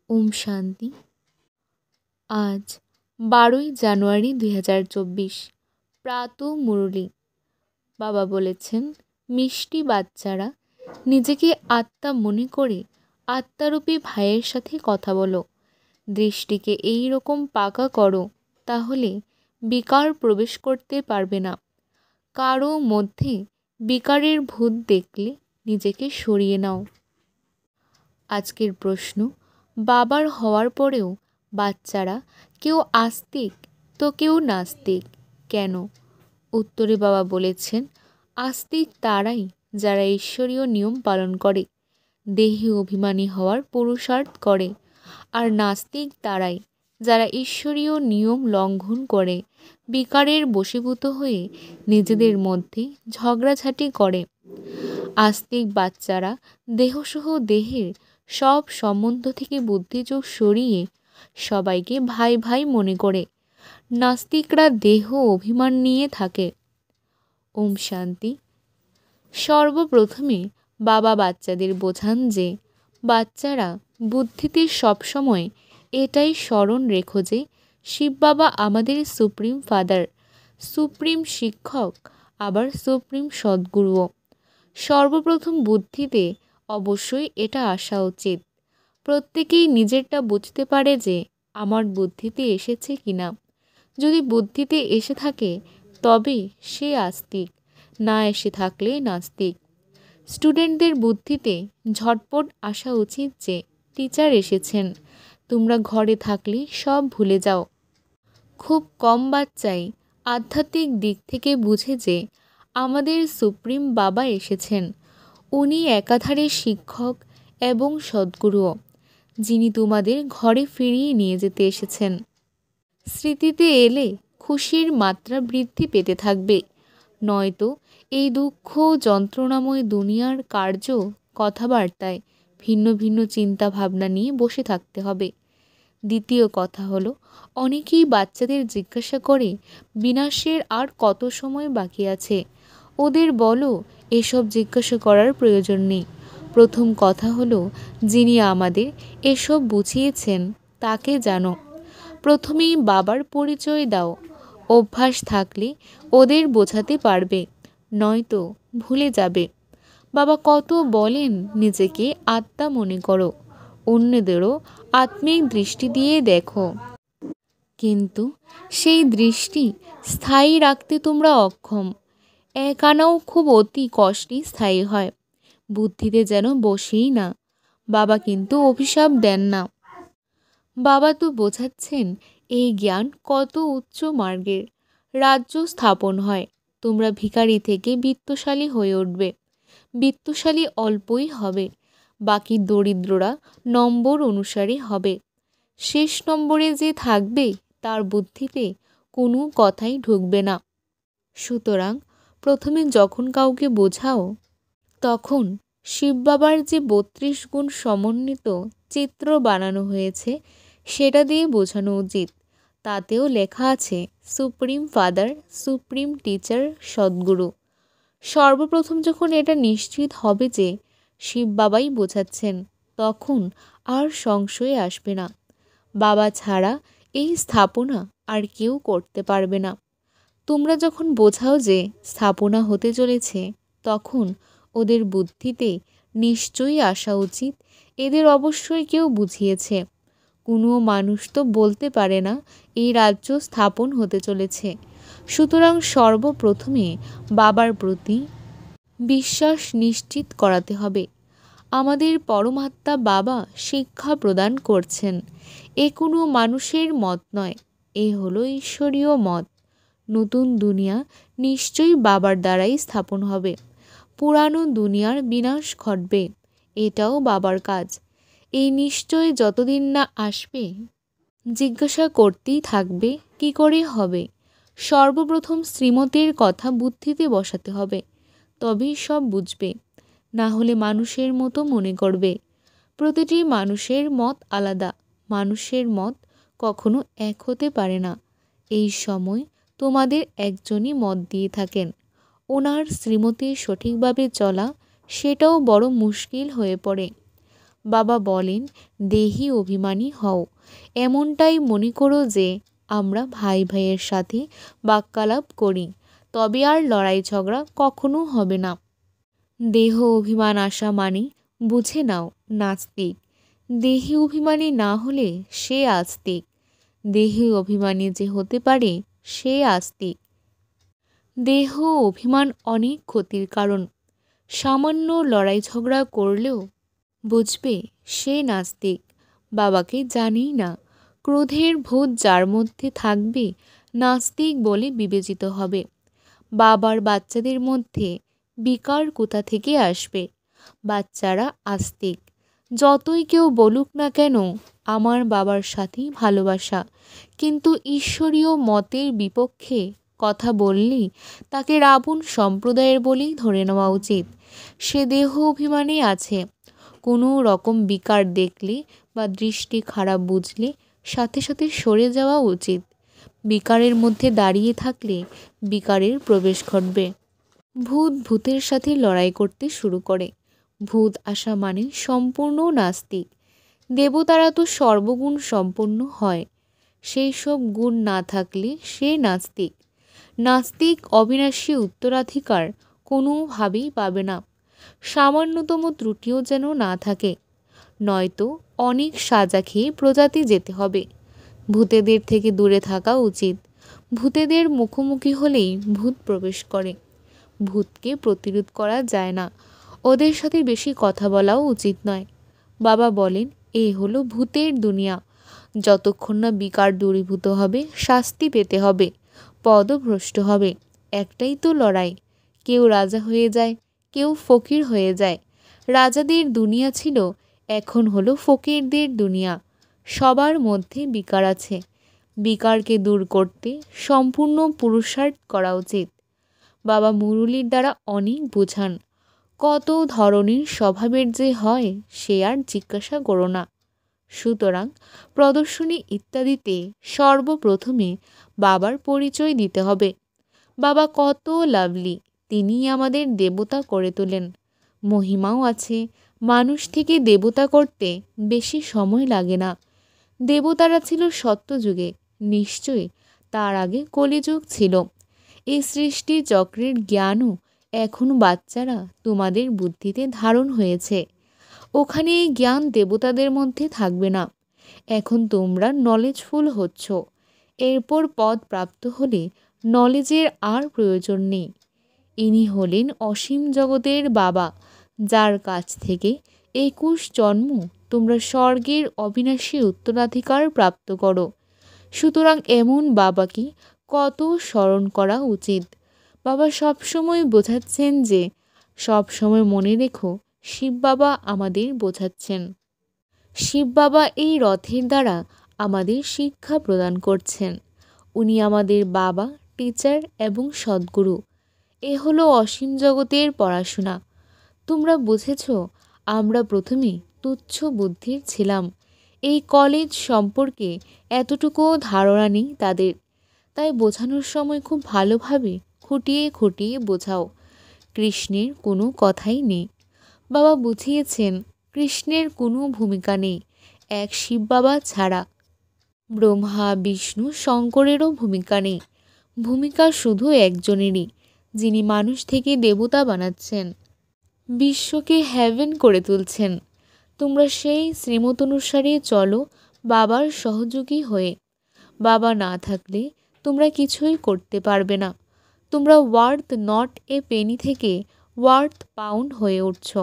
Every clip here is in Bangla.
ওম শান্তি। আজ 12ই জানুয়ারি 2024। প্রাত মুরলি। বাবা বলেছেন, মিষ্টি বাচ্চারা নিজেকে আত্মা মনে করে আত্মারূপী ভাইয়ের সাথে কথা বলো। দৃষ্টিকে এই রকম পাকা করো, তাহলে বিকার প্রবেশ করতে পারবে না। কারো মধ্যে বিকারের ভূত দেখলে নিজেকে সরিয়ে নাও। আজকের প্রশ্ন, বাবার হওয়ার পরেও বাচ্চারা কেউ আস্তিক তো কেউ নাস্তিক কেন? উত্তরে বাবা বলেছেন, আস্তিক তারাই যারা ঈশ্বরীয় নিয়ম পালন করে, দেহে অভিমানী হওয়ার পুরুষার্থ করে, আর নাস্তিক তারাই যারা ঈশ্বরীয় নিয়ম লঙ্ঘন করে বিকারের বশীভূত হয়ে নিজেদের মধ্যে ঝগড়াঝাটি করে। আস্তিক বাচ্চারা দেহসহ দেহের সব সম্বন্ধ থেকে বুদ্ধিযোগ সরিয়ে সবাইকে ভাই ভাই মনে করে। নাস্তিকরা দেহ অভিমান নিয়ে থাকে। ওম শান্তি। সর্বপ্রথমে বাবা বাচ্চাদের বোঝান যে বাচ্চারা বুদ্ধিতে সবসময় এটাই স্মরণ রেখো যে শিব বাবা আমাদের সুপ্রিম ফাদার, সুপ্রিম শিক্ষক, আবার সুপ্রিম সদ্গুরুও। সর্বপ্রথম বুদ্ধিতে অবশ্যই এটা আসা উচিত। প্রত্যেকেই নিজেরটা বুঝতে পারে যে আমার বুদ্ধিতে এসেছে কিনা। যদি বুদ্ধিতে এসে থাকে তবে সে আস্তিক, না এসে থাকলে নাস্তিক। স্টুডেন্টদের বুদ্ধিতে ঝটপট আসা উচিত যে টিচার এসেছেন, তোমরা ঘরে থাকলে সব ভুলে যাও। খুব কম বাচ্চাই আধ্যাত্মিক দিক থেকে বুঝে যে আমাদের সুপ্রিম বাবা এসেছেন। উনি একাধারে শিক্ষক এবং সদ্গুরুও, যিনি তোমাদের ঘরে ফিরিয়ে নিয়ে যেতে এসেছেন। স্মৃতিতে এলে খুশির মাত্রা বৃদ্ধি পেতে থাকবে, নয়তো এই দুঃখ যন্ত্রণাময় দুনিয়ার কার্য কথাবার্তায় ভিন্ন ভিন্ন চিন্তা ভাবনা নিয়ে বসে থাকতে হবে। দ্বিতীয় কথা হলো, অনেকেই বাচ্চাদের জিজ্ঞাসা করে বিনাশের আর কত সময় বাকি আছে। ওদের বলো এসব জিজ্ঞাসা করার প্রয়োজন নেই। প্রথম কথা হলো, যিনি আমাদের এসব বুঝিয়েছেন তাকে জানো। প্রথমেই বাবার পরিচয় দাও। অভ্যাস থাকলে ওদের বোঝাতে পারবে, নয়তো ভুলে যাবে। বাবা কত বলেন নিজেকে আত্মা মনে করো, অন্যদেরও আত্মিক দৃষ্টি দিয়ে দেখো। কিন্তু সেই দৃষ্টি স্থায়ী রাখতে তোমরা অক্ষম। এক আনাও খুব অতি কষ্টই স্থায়ী হয়, বুদ্ধিতে যেন বসেই না। বাবা কিন্তু অভিশাপ দেন না। বাবা তো বোঝাচ্ছেন এই জ্ঞান কত উচ্চ মার্গের। রাজ্য স্থাপন হয়, তোমরা ভিখারি থেকে বিত্তশালী হয়ে উঠবে। বিত্তশালী অল্পই হবে, বাকি দরিদ্ররা নম্বর অনুসারে হবে। শেষ নম্বরে যে থাকবে তার বুদ্ধিতে কোনো কথাই ঢুকবে না। সুতরাং প্রথমে যখন কাউকে বোঝাও তখন শিব বাবার যে 32 গুণ সমন্বিত চিত্র বানানো হয়েছে সেটা দিয়ে বোঝানো উচিত। তাতেও লেখা আছে সুপ্রিম ফাদার, সুপ্রিম টিচার, সদ্গুরু। সর্বপ্রথম যখন এটা নিশ্চিত হবে যে শিব বাবাই বোঝাচ্ছেন, তখন আর সংশয় আসবে না। বাবা ছাড়া এই স্থাপনা আর কেউ করতে পারবে না। তোমরা যখন বোঝাও যে স্থাপনা হতে চলেছে, তখন ওদের বুদ্ধিতে নিশ্চয়ই আসা উচিত এদের অবশ্যই কেউ বুঝিয়েছে। কোনো মানুষ তো বলতে পারে না এই রাজ্য স্থাপন হতে চলেছে। সুতরাং সর্বপ্রথমে বাবার প্রতি বিশ্বাস নিশ্চিত করাতে হবে। আমাদের পরমাত্মা বাবা শিক্ষা প্রদান করছেন। এ কোনো মানুষের মত নয়, এ হলো ঈশ্বরীয় মত। নতুন দুনিয়া নিশ্চয়ই বাবার দ্বারাই স্থাপন হবে। পুরানো দুনিয়ার বিনাশ ঘটবে, এটাও বাবার কাজ। এই নিশ্চয় যতদিন না আসবে জিজ্ঞাসা করতেই থাকবে কি করে হবে। সর্বপ্রথম শ্রীমতের কথা বুদ্ধিতে বসাতে হবে, তবেই সব বুঝবে। না হলে মানুষের মতো মনে করবে। প্রতিটি মানুষের মত আলাদা, মানুষের মত কখনো এক হতে পারে না। এই সময় তোমাদের একজনই মত দিয়ে থাকেন, ওনার শ্রীমতে সঠিকভাবে চলা সেটাও বড় মুশকিল হয়ে পড়ে। বাবা বলেন, দেহি অভিমানী হও, এমনটাই মনে করো যে আমরা ভাই ভাইয়ের সাথে বাক্যালাপ করি, তবে আর লড়াই ঝগড়া কখনো হবে না। দেহ অভিমান আসা মানে বুঝে নাও নাস্তিক। দেহি অভিমানী না হলে সে আস্তিক। দেহি অভিমানী যে হতে পারে সে আস্তিক। দেহ অভিমান অনেক ক্ষতির কারণ। সামান্য লড়াই ঝগড়া করলেও বুঝবে সে নাস্তিক। বাবাকে জানেই না, ক্রোধের ভূত যার মধ্যে থাকবে নাস্তিক বলে বিবেচিত হবে। বাবার বাচ্চাদের মধ্যে বিকার কোথা থেকে আসবে? বাচ্চারা আস্তিক। যতই কেউ বলুক না কেন আমার বাবার সাথেই ভালোবাসা, কিন্তু ঈশ্বরীয় মতের বিপক্ষে কথা বললেই তাকে রাবণ সম্প্রদায়ের বলেই ধরে নেওয়া উচিত। সে দেহ অভিমানে আছে। কোনো রকম বিকার দেখলে বা দৃষ্টি খারাপ বুঝলে সাথে সাথে সরে যাওয়া উচিত। বিকারের মধ্যে দাঁড়িয়ে থাকলে বিকারের প্রবেশ ঘটবে। ভূত ভূতের সাথে লড়াই করতে শুরু করে। ভূত আসা মানে সম্পূর্ণ নাস্তিক। দেবতারা তো সর্বগুণ সম্পন্ন হয়, সেই সব গুণ না থাকলে সে নাস্তিক। নাস্তিক অবিনাশী উত্তরাধিকার কোনোভাবেই পাবে না। সামান্যতম ত্রুটিও যেন না থাকে, নয়তো অনেক সাজা খেয়ে প্রজাতি যেতে হবে। ভূতেদের থেকে দূরে থাকা উচিত। ভূতেদের মুখোমুখি হলেই ভূত প্রবেশ করে। ভূতকে প্রতিরোধ করা যায় না। ওদের সাথে বেশি কথা বলাও উচিত নয়। বাবা বলেন, এ হলো ভূতের দুনিয়া। যতক্ষণ না বিকার দূরীভূত হবে শাস্তি পেতে হবে, পদভ্রষ্ট হবে। একটাই তো লড়াই। কেউ রাজা হয়ে যায়, কেউ ফকির হয়ে যায়। রাজাদের দুনিয়া ছিল, এখন হলো ফকিরদের দুনিয়া। সবার মধ্যে বিকার আছে। বিকারকে দূর করতে সম্পূর্ণ পুরুষার্থ করা উচিত। বাবা মুরুলির দ্বারা অনেক বোঝান। কত ধরনের স্বভাবের যে হয় সে আর জিজ্ঞাসা করো না। সুতরাং প্রদর্শনী ইত্যাদিতে সর্বপ্রথমে বাবার পরিচয় দিতে হবে। বাবা কত লাভলি, তিনি আমাদের দেবতা করে তোলেন। মহিমাও আছে। মানুষ থেকে দেবতা করতে বেশি সময় লাগে না। দেবতারা ছিল সত্যযুগে, নিশ্চয়ই তার আগে কলিযুগ ছিল। এই সৃষ্টি চক্রের জ্ঞানও এখন বাচ্চারা তোমাদের বুদ্ধিতে ধারণ হয়েছে। ওখানে এই জ্ঞান দেবতাদের মধ্যে থাকবে না। এখন তোমরা নলেজফুল হচ্ছ। এরপর পদ প্রাপ্ত হলে নলেজের আর প্রয়োজন নেই। ইনি হলেন অসীম জগতের বাবা, যার কাছ থেকে 21 জন্ম তোমরা স্বর্গের অবিনাশী উত্তরাধিকার প্রাপ্ত করো। সুতরাং এমন বাবাকে কত স্মরণ করা উচিত। বাবা সবসময় বোঝাচ্ছেন যে সবসময় মনে রেখো শিব বাবা আমাদের বোঝাচ্ছেন। শিব বাবা এই রথের দ্বারা আমাদের শিক্ষা প্রদান করছেন। উনি আমাদের বাবা, টিচার এবং সদ্গুরু। এ হলো অসীম জগতের পড়াশোনা। তোমরা বুঝেছ, আমরা প্রথমে তুচ্ছ বুদ্ধির ছিলাম। এই কলেজ সম্পর্কে এতটুকুও ধারণা নেই তাদের। তাই বোঝানোর সময় খুব ভালোভাবে খুঁটিয়ে খুঁটিয়ে বোঝাও। কৃষ্ণের কোনো কথাই নেই। বাবা বুঝিয়েছেন কৃষ্ণের কোনো ভূমিকা নেই এক শিব বাবা ছাড়া। ব্রহ্মা, বিষ্ণু, শঙ্করেরও ভূমিকা নেই। ভূমিকা শুধু একজনেরই, যিনি মানুষ থেকে দেবতা বানাচ্ছেন, বিশ্বকে হ্যাভেন করে তুলছেন। তোমরা সেই শ্রীমত অনুসারে চলো বাবার সহযোগী হয়ে। বাবা না থাকলে তোমরা কিছুই করতে পারবে না। তোমরা ওয়ার্থ নট এ পেনি থেকে ওয়ার্থ পাউন্ড হয়ে উঠছ।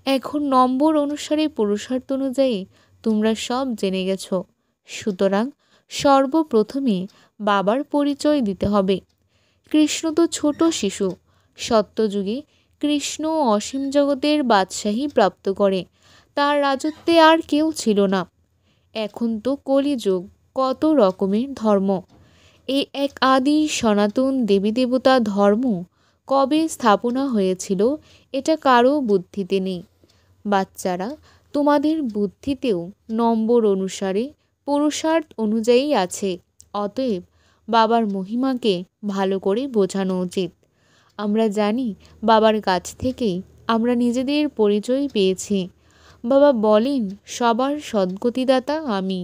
এখন নম্বর অনুসারে পুরুষার্থ অনুযায়ী তোমরা সব জেনে গেছো। সুতরাং সর্বপ্রথমে বাবার পরিচয় দিতে হবে। কৃষ্ণ তো ছোট শিশু। সত্যযুগে কৃষ্ণ অসীম জগতের বাদশাহী প্রাপ্ত করে। তার রাজত্বে আর কেউ ছিল না। এখন তো কলিযুগ, কত রকমের ধর্ম। এই এক আদি সনাতন দেবী দেবতা ধর্ম কবে স্থাপনা হয়েছিল এটা কারো বুদ্ধিতে নেই। বাচ্চারা, তোমাদের বুদ্ধিতেও নম্বর অনুসারে পুরুষার্থ অনুযায়ী আছে। অতএব বাবার মহিমাকে ভালো করে বোঝানো উচিত। আমরা জানি বাবার কাছ থেকেই আমরা নিজেদের পরিচয় পেয়েছি। বাবা বলেন, সবার সদ্গতিদাতা আমি।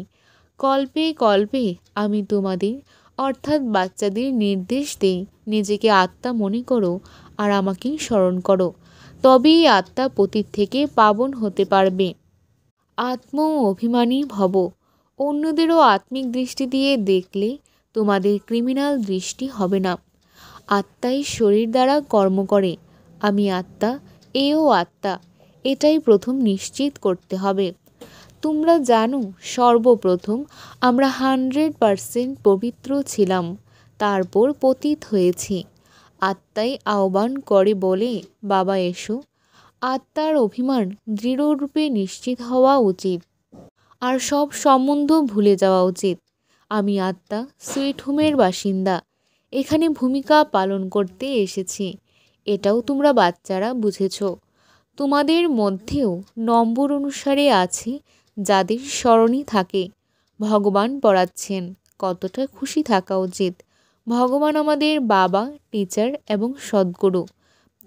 কল্পে কল্পে আমি তোমাদের অর্থাৎ বাচ্চাদের নির্দেশ দেই, নিজেকে আত্মা মনে করো আর আমাকেই স্মরণ করো, তবেই আত্মা পতীত থেকে পাবন হতে পারবে। আত্ম অভিমানী ভব। অন্যদেরও আত্মিক দৃষ্টি দিয়ে দেখলে তোমাদের ক্রিমিনাল দৃষ্টি হবে না। আত্মাই শরীর দ্বারা কর্ম করে। আমি আত্মা, এও আত্মা, এটাই প্রথম নিশ্চিত করতে হবে। তোমরা জানো, সর্বপ্রথম আমরা 100% পবিত্র ছিলাম, তারপর পতিত হয়েছি। আত্মাই আহ্বান করে বলে, বাবা এসো। আত্মার অভিমান দৃঢ়রূপে নিশ্চিত হওয়া উচিত, আর সব সম্বন্ধ ভুলে যাওয়া উচিত। আমি আত্মা, সুইট হোমের বাসিন্দা, এখানে ভূমিকা পালন করতে এসেছি। এটাও তোমরা বাচ্চারা বুঝেছ। তোমাদের মধ্যেও নম্বর অনুসারে আছে যাদের স্মরণই থাকে। ভগবান পড়াচ্ছেন, কতটা খুশি থাকা উচিত। ভগবান আমাদের বাবা, টিচার এবং সদ্গুরু।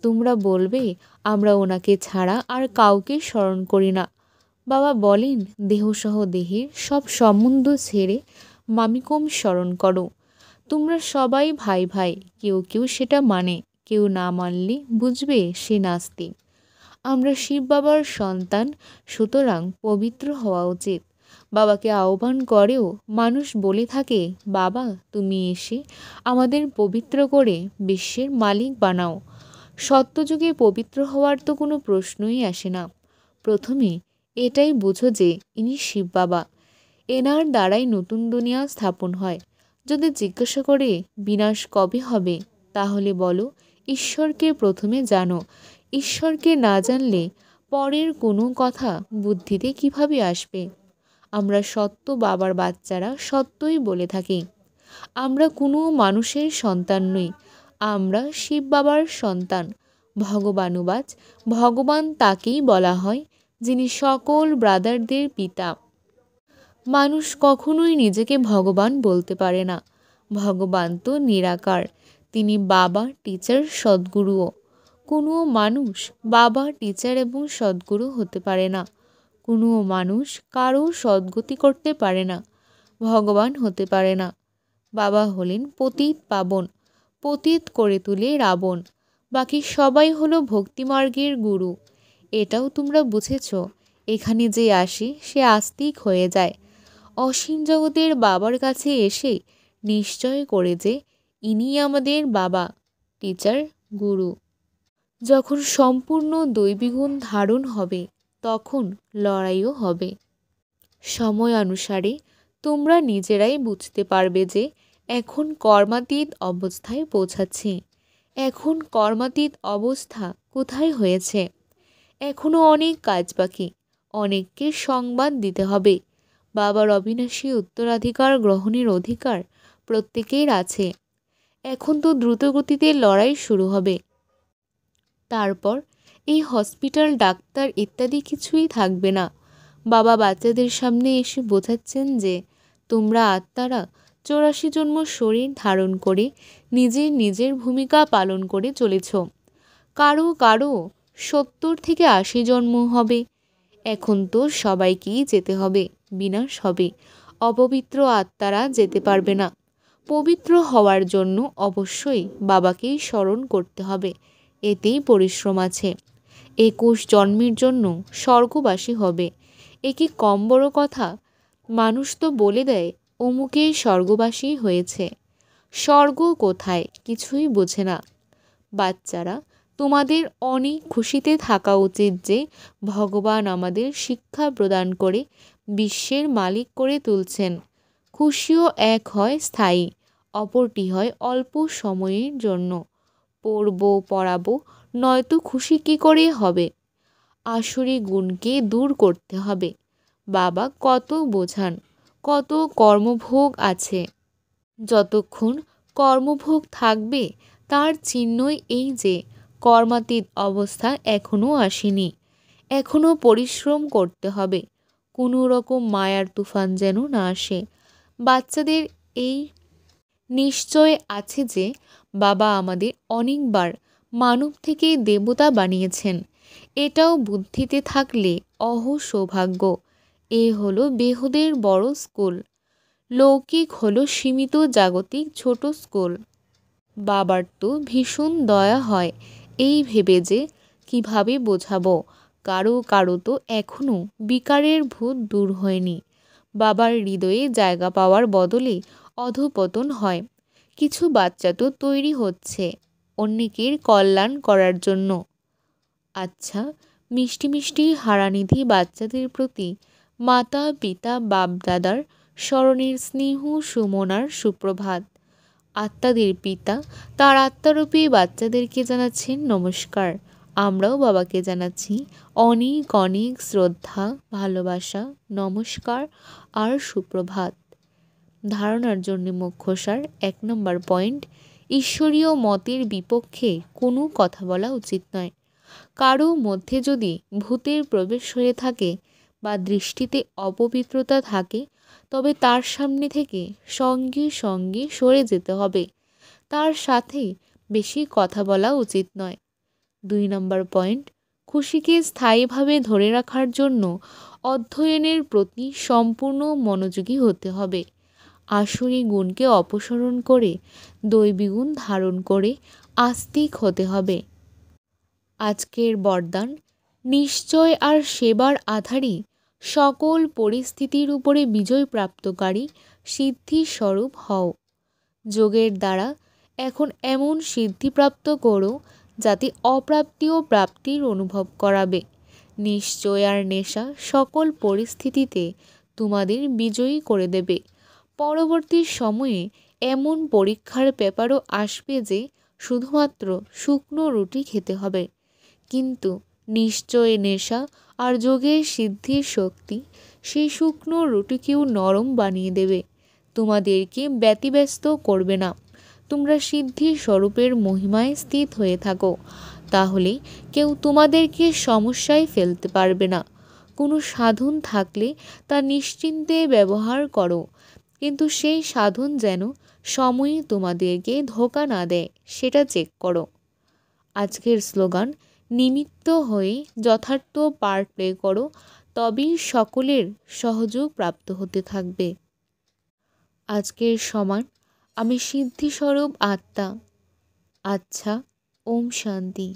তোমরা বলবে, আমরা ওনাকে ছাড়া আর কাউকে স্মরণ করি না। বাবা বলেন, দেহসহ দেহের সব সম্বন্ধ ছেড়ে মামিকম স্মরণ করো। তোমরা সবাই ভাই ভাই, কেউ কেউ সেটা মানে, কেউ না মানলে বুঝবে সে নাস্তিক। আমরা শিব বাবার সন্তান, সুতরাং পবিত্র হওয়া উচিত। বাবাকে আহ্বান করেও মানুষ বলে থাকে, বাবা তুমি এসে আমাদের পবিত্র করে বিশ্বের মালিক বানাও। সত্যযুগে পবিত্র হওয়ার তো কোনো প্রশ্নই আসে না। প্রথমে এটাই বুঝো যে ইনি শিব বাবা, এনার দ্বারাই নতুন দুনিয়া স্থাপন হয়। যদি জিজ্ঞাসা করে বিনাশ কবে হবে, তাহলে বলো, ঈশ্বরকে প্রথমে জানো। ঈশ্বরকে না জানলে পরের কোনো কথা বুদ্ধিতে কিভাবে আসবে? আমরা সত্য বাবার বাচ্চারা সত্যই বলে থাকি। আমরা কোনো মানুষের সন্তান নই, আমরা শিব বাবার সন্তান। ভগবানুবাচ, ভগবান তাকেই বলা হয় যিনি সকল ব্রাদারদের পিতা। মানুষ কখনোই নিজেকে ভগবান বলতে পারে না। ভগবান তো নিরাকার, তিনি বাবা, টিচার, সদ্গুরুও। কোনো মানুষ বাবা, টিচার এবং সদ্গুরু হতে পারে না। কোনো মানুষ কারো সদ্গতি করতে পারে না, ভগবান হতে পারে না। বাবা হলেন পতিত পাবন, পতিত করে তুলে রাবণ। বাকি সবাই হলো ভক্তিমার্গের গুরু। এটাও তোমরা বুঝেছ। এখানে যে আসে সে আস্তিক হয়ে যায়। অসীম জগতের বাবার কাছে এসে নিশ্চয় করে যে ইনি আমাদের বাবা, টিচার, গুরু। যখন সম্পূর্ণ দৈবিগুণ ধারণ হবে, তখন লড়াইও হবে। সময় অনুসারে তোমরা নিজেরাই বুঝতে পারবে যে এখন কর্মাতীত অবস্থায় পৌঁছাচ্ছি। এখন কর্মাতীত অবস্থা কোথায় হয়েছে? এখনও অনেক কাজ বাকি, অনেককে সংবাদ দিতে হবে। বাবার অবিনাশী উত্তরাধিকার গ্রহণের অধিকার প্রত্যেকের আছে। এখন তো দ্রুতগতিতে লড়াই শুরু হবে। তারপর এই হসপিটাল, ডাক্তার ইত্যাদি কিছুই থাকবে না। বাবা বাচ্চাদের সামনে এসে বোঝাচ্ছেন যে তোমরা আত্মারা 84 জন্ম শরীর ধারণ করে নিজের নিজের ভূমিকা পালন করে চলেছ। কারো কারো 70 থেকে 80 জন্ম হবে। এখন তো সবাইকেই যেতে হবে, বিনাশ হবে। অপবিত্র আত্মারা যেতে পারবে না। পবিত্র হওয়ার জন্য অবশ্যই বাবাকেই স্মরণ করতে হবে, এতেই পরিশ্রম আছে। 21 জন্মের জন্য স্বর্গবাসী হবে, এ কি কম বড় কথা? মানুষ তো বলে দেয় অমুকে স্বর্গবাসী হয়েছে। স্বর্গ কোথায় কিছুই বোঝে না। বাচ্চারা, তোমাদের অনেক খুশিতে থাকা উচিত যে ভগবান আমাদের শিক্ষা প্রদান করে বিশ্বের মালিক করে তুলছেন। খুশিও এক হয় স্থায়ী, অপরটি হয় অল্প সময়ের জন্য। পড়াবো, নয়তো খুশি কী করে হবে? আসরি গুণকে দূর করতে হবে। বাবা কত বোঝান, কত কর্মভোগ আছে। যতক্ষণ কর্মভোগ থাকবে তার চিহ্নই এই যে কর্মাতীত অবস্থা এখনও আসেনি। এখনও পরিশ্রম করতে হবে, কোনো রকম মায়ার তুফান যেন না আসে। বাচ্চাদের এই নিশ্চয় আছে যে বাবা আমাদের অনেকবার মানব থেকে দেবতা বানিয়েছেন। এটাও বুদ্ধিতে থাকলে সৌভাগ্য। এ হলো বেহুদের বড় স্কুল, লৌকিক হলো সীমিত জাগতিক ছোট স্কুল। বাবার তো ভীষণ দয়া হয় এই ভেবে যে কিভাবে বোঝাবো, কারো কারো তো এখনও বিকারের ভূত দূর হয়নি। বাবার হৃদয়ে জায়গা পাওয়ার বদলে অধঃপতন হয়। কিছু বাচ্চা তো তৈরি হচ্ছে অন্যের কল্যাণ করার জন্য। আচ্ছা, মিষ্টি মিষ্টি হারানিধি বাচ্চাদের প্রতি মাতা পিতা বাপ দাদার স্মরণের স্নেহ সুমনার সুপ্রভাত। আত্মাদের পিতা তার আত্মারূপী বাচ্চাদেরকে জানাচ্ছেন নমস্কার। আমরাও বাবাকে জানাচ্ছি অনেক অনেক শ্রদ্ধা, ভালোবাসা, নমস্কার আর সুপ্রভাত। ধারণার জন্য মুখ্যসার 1 নম্বর পয়েন্ট, ঈশ্বরীয় মতের বিপক্ষে কোনো কথা বলা উচিত নয়। কারো মধ্যে যদি ভূতের প্রবেশ হয়ে থাকে বা দৃষ্টিতে অপবিত্রতা থাকে, তবে তার সামনে থেকে সঙ্গে সঙ্গে সরে যেতে হবে। তার সাথে বেশি কথা বলা উচিত নয়। 2 নম্বর পয়েন্ট, খুশিকে স্থায়ীভাবে ধরে রাখার জন্য অধ্যয়নের প্রতি সম্পূর্ণ মনোযোগী হতে হবে। আসুরি গুণকে অপসারণ করে দৈবী গুণ ধারণ করে আস্তিক হতে হবে। আজকের বরদান, নিশ্চয় আর সেবার আধারই সকল পরিস্থিতির উপরে বিজয় প্রাপ্তকারী সিদ্ধিস্বরূপ হও। যোগের দ্বারা এখন এমন সিদ্ধিপ্রাপ্ত করো যাতে অপ্রাপ্তিও প্রাপ্তির অনুভব করাবে। নিশ্চয় আর নেশা সকল পরিস্থিতিতে তোমাদের বিজয়ী করে দেবে। পরবর্তী সময়ে এমন পরীক্ষার ব্যাপারও আসবে যে শুধুমাত্র শুকনো রুটি খেতে হবে, কিন্তু নিশ্চয় নেশা আর যোগের সিদ্ধির শক্তি সেই শুকনো রুটিকেও নরম বানিয়ে দেবে, তোমাদেরকে ব্যতিব্যস্ত করবে না। তোমরা সিদ্ধির স্বরূপের মহিমায় স্থিত হয়ে থাকো, তাহলে কেউ তোমাদেরকে সমস্যায় ফেলতে পারবে না। কোনো সাধন থাকলে তা নিশ্চিন্তে ব্যবহার করো, কিন্তু সেই সাধন যেন সময়ে তোমাদেরকে ধোঁকা না দেয় সেটা চেক করো। আজকের স্লোগান, নিমিত্ত হয়ে যথার্থ পার্ট প্লে করো, তবেই সকলের সহযোগ প্রাপ্ত হতে থাকবে। আজকের সমান, আমি সিদ্ধিস্বরূপ আত্মা। আচ্ছা, ওম শান্তি।